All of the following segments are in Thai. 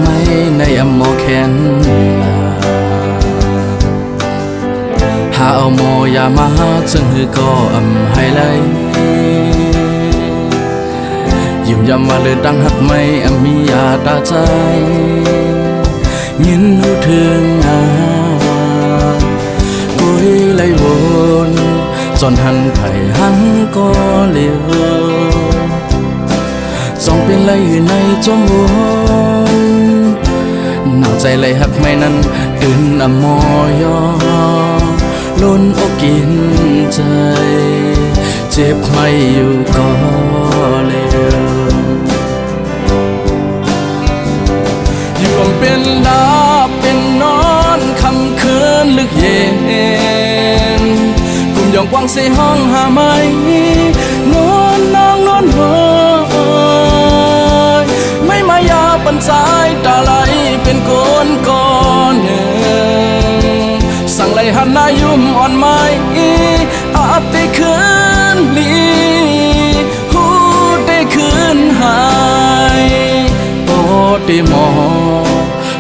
ไม่ในอโมแคนหาเอาโมยามาซึ่งหือก็ให้เลยยิ้มยำมาเลยดังหักไม่มียาตาใจยินหูถึงกุยไลวนจนหันไผ่หังก็เลี้ยวส่องเป็นไรอยู่ในจมวนหนาวใจเลยหักไม่นั้นตื่นอโมยอล้นอกกินใจเจ็บไม่อยู่ก็เลี้ยวอยู่เป็นลาเป็นนอนคำคืนลึกเย็นกลุ่มยองกว้างเสห้องหาไม่นอนนางนอนเฮยไม่มายาปันสายตาไหลเป็นก้อนก้อนหนึ่งสั่งไหลหันนายุ่มอ่อนไม้อาบได้คืนลีหูได้คืนหายโอ้ได้มอ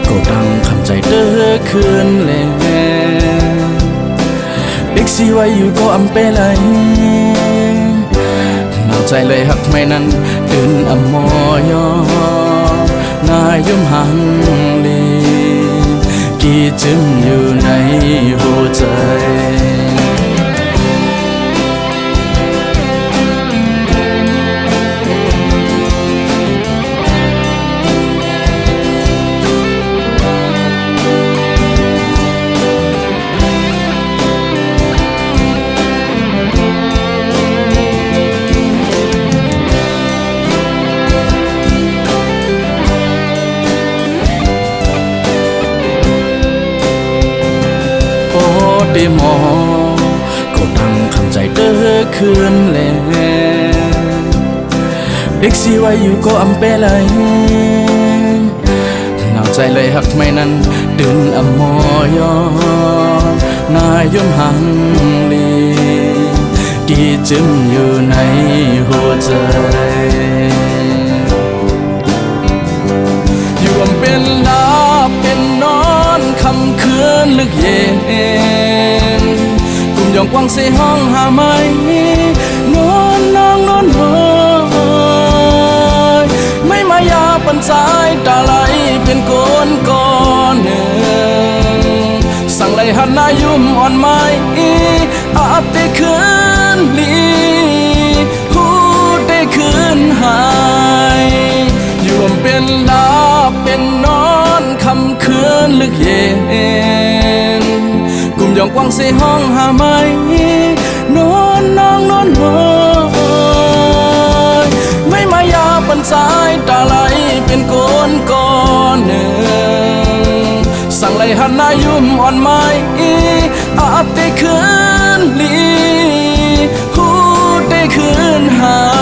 ก็ดังคำใจเด้อคืนแล้วเด็กสิไว้อยู่ก็อำเปเลยหนาวใจเลยหักไม่นั้นตื่นอโมยอนายยุ่มหังลีกี่จึงอยู่ในหัวใจได้มอก็ดังคำใจเด้อคืนแล้วเด็กสิไว้อยู่ก็อำเปเลยหนาวใจเลยหักไม่นั้นตื่นอโมยอนายยุ่มหังลีกี่จึงอยู่ในหัวใจอยู่เป็นลาเป็นนอนคำคืนลึกเย็นกลุ่มยองกว้างเสห้องหาไม่นอนนางนอนเฮยไม่มายาปันสายตาไหลเป็นก้อนก้อนหนึ่งสั่งไหลหันนายุ่มอ่อนไม้อาบได้คืนลีหูได้คืนหายอยู่เป็นลาเป็นนอนคำคืนลึกเย็นกลุ่มยองกว้างเสห้องหาไม่นอนนางนอนเฮยไม่มายาปันสายตาไหลเป็นก้อนก้อนหนึ่งสั่งไหลหันนายุ่มอ่อนไม้อาบได้คืนลีหูได้คืนหา